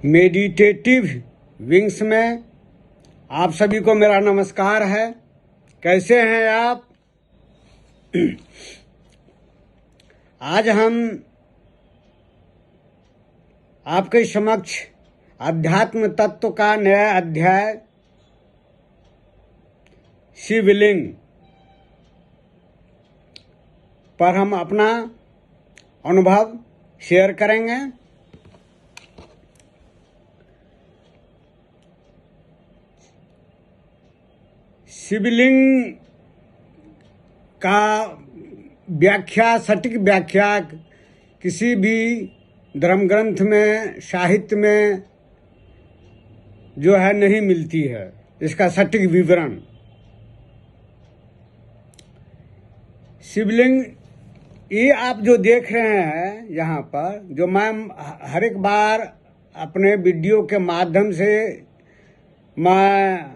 Meditative wings में आप सभी को मेरा नमस्कार है। कैसे हैं आप? आज हम आपके समक्ष अध्यात्म तत्व का नया अध्याय शिवलिंग पर हम अपना अनुभव शेयर करेंगे। शिवलिंग का व्याख्या, सटीक व्याख्या किसी भी धर्म ग्रंथ में, साहित्य में जो है नहीं मिलती है। इसका सटीक विवरण शिवलिंग ये आप जो देख रहे हैं यहाँ पर, जो मैं हर एक बार अपने वीडियो के माध्यम से मैं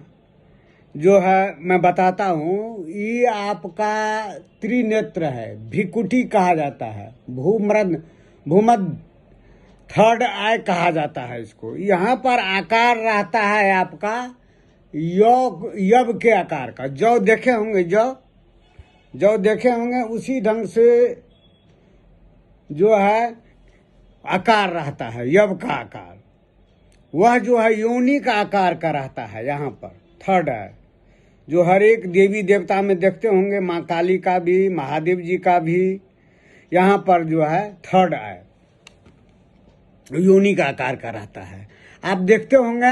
बताता हूँ, ये आपका त्रिनेत्र है, भिकुटी कहा जाता है, भूमध्य थर्ड आई कहा जाता है इसको। यहाँ पर आकार रहता है आपका यव के आकार का। जौ देखे होंगे उसी ढंग से जो है आकार रहता है, यव का आकार। वह जो है योनि का आकार का रहता है। यहाँ पर थर्ड है, जो हर एक देवी देवता में देखते होंगे, माँ काली का भी, महादेव जी का भी यहाँ पर जो है थर्ड है, योनि का आकार का रहता है। आप देखते होंगे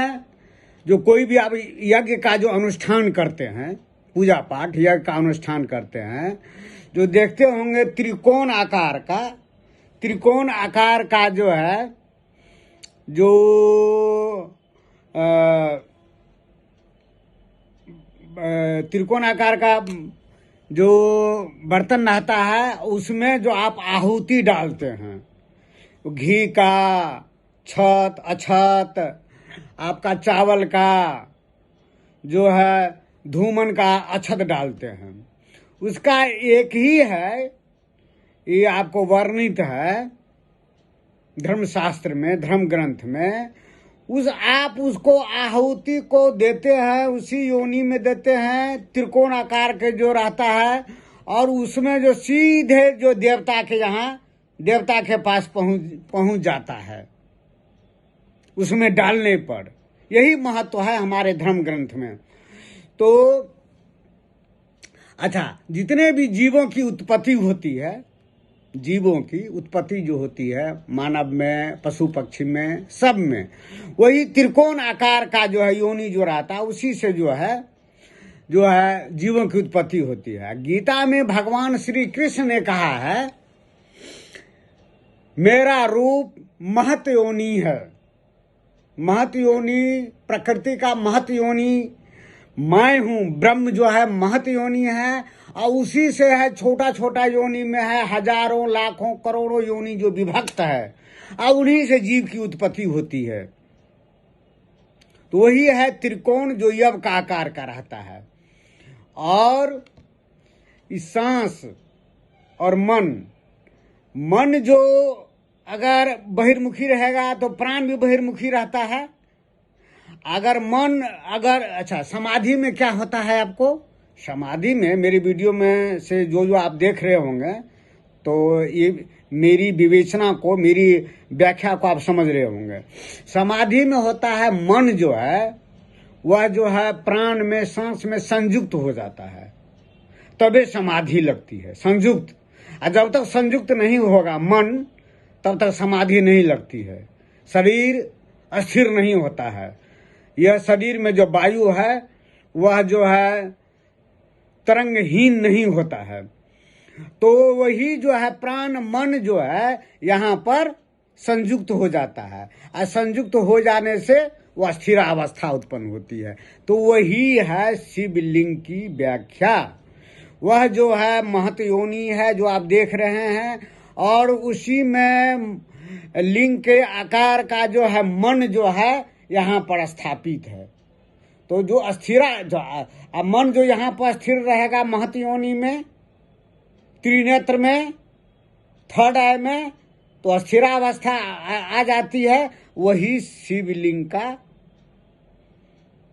जो कोई भी आप यज्ञ का जो अनुष्ठान करते हैं, पूजा पाठ यज्ञ का अनुष्ठान करते हैं, जो देखते होंगे त्रिकोण आकार का जो है, जो त्रिकोण आकार का जो बर्तन रहता है, उसमें जो आप आहुति डालते हैं, घी का, छत अछत, आपका चावल का जो है, धूमन का अछत डालते हैं, उसका एक ही है। ये आपको वर्णित है धर्मशास्त्र में, धर्म ग्रंथ में। आप उसको आहुति को देते हैं, उसी योनि में देते हैं, त्रिकोण आकार के जो रहता है, और उसमें जो सीधे जो देवता के पास पहुंच जाता है, उसमें डालने पर। यही महत्व है हमारे धर्म ग्रंथ में। तो अच्छा, जितने भी जीवों की उत्पत्ति होती है, जीवों की उत्पत्ति जो होती है, मानव में, पशु पक्षी में, सब में वही त्रिकोण आकार का जो है योनि जो रहता है, उसी से जो है जीवों की उत्पत्ति होती है। गीता में भगवान श्री कृष्ण ने कहा है, मेरा रूप महत योनि है। महत योनि, प्रकृति का महत योनि मैं हूँ। ब्रह्म जो है महत योनि है, और उसी से है छोटा छोटा योनि में है हजारों लाखों करोड़ों योनि जो विभक्त है, और उन्हीं से जीव की उत्पत्ति होती है। तो वही है त्रिकोण जो यव का आकार का रहता है। और इस सांस और मन जो अगर बहिर्मुखी रहेगा तो प्राण भी बहिर्मुखी रहता है। अच्छा, समाधि में क्या होता है आपको? समाधि में मेरी वीडियो में से जो आप देख रहे होंगे, तो ये मेरी विवेचना को, मेरी व्याख्या को आप समझ रहे होंगे। समाधि में होता है मन जो है, वह जो है प्राण में, सांस में संयुक्त हो जाता है, तबे समाधि लगती है, संयुक्त। और जब तक संयुक्त नहीं होगा मन, तब तक समाधि नहीं लगती है। शरीर अस्थिर नहीं होता है। यह शरीर में जो वायु है, वह जो है तरंगहीन नहीं होता है। तो वही जो है प्राण मन जो है यहाँ पर संयुक्त हो जाता है, और संयुक्त हो जाने से वह स्थिर अवस्था उत्पन्न होती है। तो वही है शिवलिंग की व्याख्या। वह जो है महत योनि है जो आप देख रहे हैं, और उसी में लिंग के आकार का जो है मन जो है यहाँ पर स्थापित है। तो जो मन जो यहाँ पर स्थिर रहेगा महत योनि में, त्रिनेत्र में, थर्ड आई में, तो अस्थिरावस्था आ जाती है। वही शिवलिंग का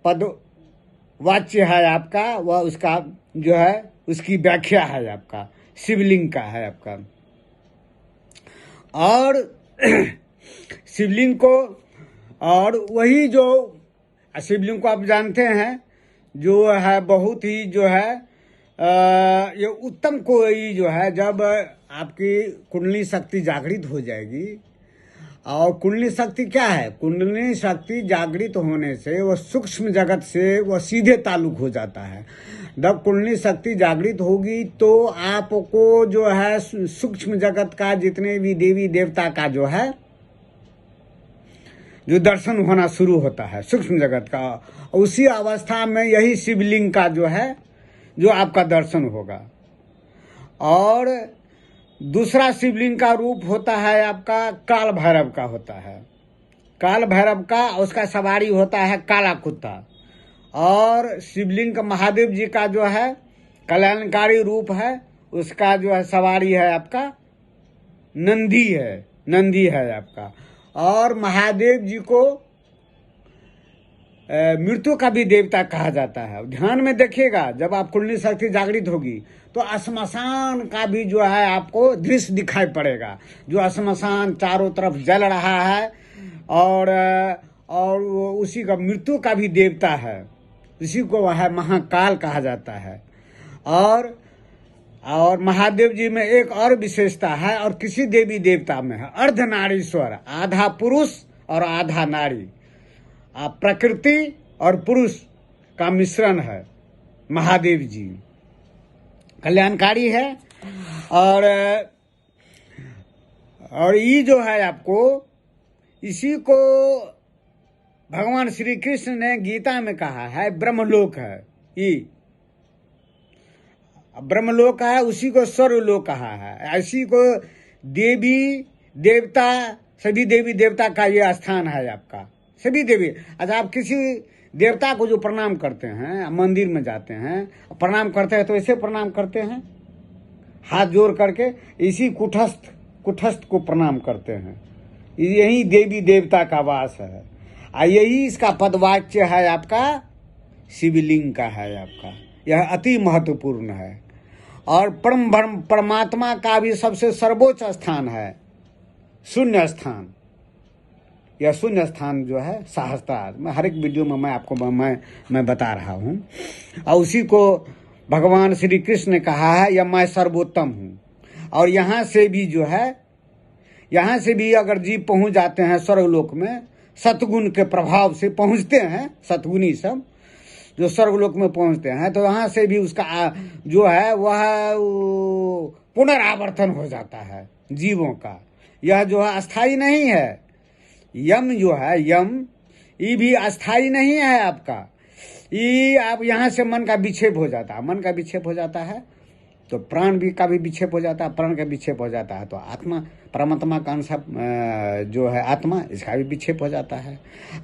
पद वाच्य है आपका, वह उसका जो है उसकी व्याख्या है आपका, शिवलिंग का है आपका। और शिवलिंग को, और वही जो शिवलिंग को आप जानते हैं जो है बहुत ही जो है ये उत्तम कोई जो है, जब आपकी कुंडली शक्ति जागृत हो जाएगी। और कुंडली शक्ति क्या है? कुंडली शक्ति जागृत होने से वह सूक्ष्म जगत से वह सीधे ताल्लुक हो जाता है। जब कुंडली शक्ति जागृत होगी तो आपको जो है सूक्ष्म जगत का जितने भी देवी देवता का जो है जो दर्शन होना शुरू होता है सूक्ष्म जगत का। उसी अवस्था में यही शिवलिंग का जो है जो आपका दर्शन होगा। और दूसरा शिवलिंग का रूप होता है आपका काल भैरव का होता है। काल भैरव का उसका सवारी होता है काला कुत्ता। और शिवलिंग का महादेव जी का जो है कल्याणकारी रूप है, उसका जो है सवारी है आपका नंदी है, नंदी है आपका। और महादेव जी को मृत्यु का भी देवता कहा जाता है। ध्यान में देखिएगा, जब आप कुंडली शक्ति जागृत होगी तो श्मशान का भी जो है आपको दृश्य दिखाई पड़ेगा, जो श्मशान चारों तरफ जल रहा है। और उसी का मृत्यु का भी देवता है, उसी को वह महाकाल कहा जाता है। और महादेव जी में एक और विशेषता है, और किसी देवी देवता में है, अर्धनारीश्वर, आधा पुरुष और आधा नारी, प्रकृति और पुरुष का मिश्रण है महादेव जी, कल्याणकारी है। और ये जो है आपको, इसी को भगवान श्री कृष्ण ने गीता में कहा है ब्रह्मलोक है। ये ब्रह्मलोक है, उसी को स्वर्गलोक कहा है। इसी को देवी देवता, सभी देवी देवता का ये स्थान है आपका, सभी देवी। अच्छा, आप किसी देवता को जो प्रणाम करते हैं, मंदिर में जाते हैं प्रणाम करते हैं तो ऐसे प्रणाम करते हैं हाथ जोड़ करके, इसी कुटस्थ को प्रणाम करते हैं। यही देवी देवता का वास है। यही इसका पदवाच्य है आपका शिवलिंग का है आपका। यह अति महत्वपूर्ण है। और परमात्मा का भी सबसे सर्वोच्च स्थान है शून्य स्थान। यह शून्य स्थान जो है सहस्त्रार, मैं हर एक वीडियो में मैं आपको मैं बता रहा हूँ। और उसी को भगवान श्री कृष्ण ने कहा है, यह मैं सर्वोत्तम हूँ। और यहाँ से भी जो है, यहाँ से भी अगर जीव पहुँच जाते हैं स्वर्गलोक में, सतगुण के प्रभाव से पहुँचते हैं, सतगुणी सब जो स्वर्गलोक में पहुँचते हैं, तो यहाँ से भी उसका जो है वह पुनरावर्तन हो जाता है जीवों का। यह जो है अस्थाई नहीं है। यम जो है, यम ये भी अस्थाई नहीं है आपका। ये आप यहाँ से मन का विक्षेप हो जाता है, मन का विक्षेप हो जाता है तो प्राण भी का भी विक्षेप हो जाता है, प्राण का विक्षेप हो जाता है तो आत्मा, परमात्मा का अंश जो है आत्मा, इसका भी विक्षेप हो जाता है।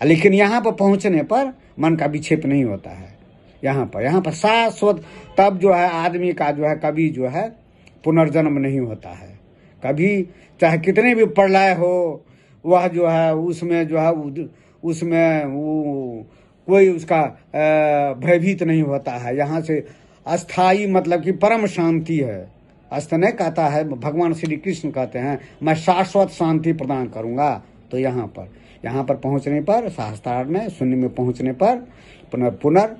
लेकिन यहाँ पर पहुँचने पर मन का विक्षेप नहीं होता है। यहाँ पर शाश्वत तब जो है आदमी का जो है कभी जो है पुनर्जन्म नहीं होता है। कभी चाहे कितने भी प्रलय हो, वह जो है उसमें जो है उसमें वो कोई उसका भयभीत नहीं होता है। यहाँ से अस्थाई मतलब कि परम शांति है। अस्त नहीं कहता है, भगवान श्री कृष्ण कहते हैं मैं शाश्वत शांति प्रदान करूँगा। तो यहाँ पर पहुँचने पर, सहस्त्रार में शून्य में पहुँचने पर पुनर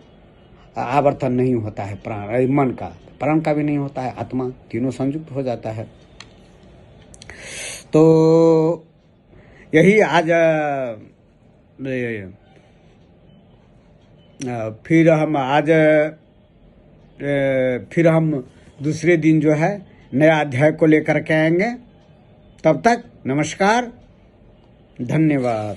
आवर्तन नहीं होता है। प्राण का भी नहीं होता है, आत्मा तीनों संयुक्त हो जाता है। तो यही आज फिर हम दूसरे दिन जो है नया अध्याय को लेकर के आएंगे। तब तक नमस्कार, धन्यवाद।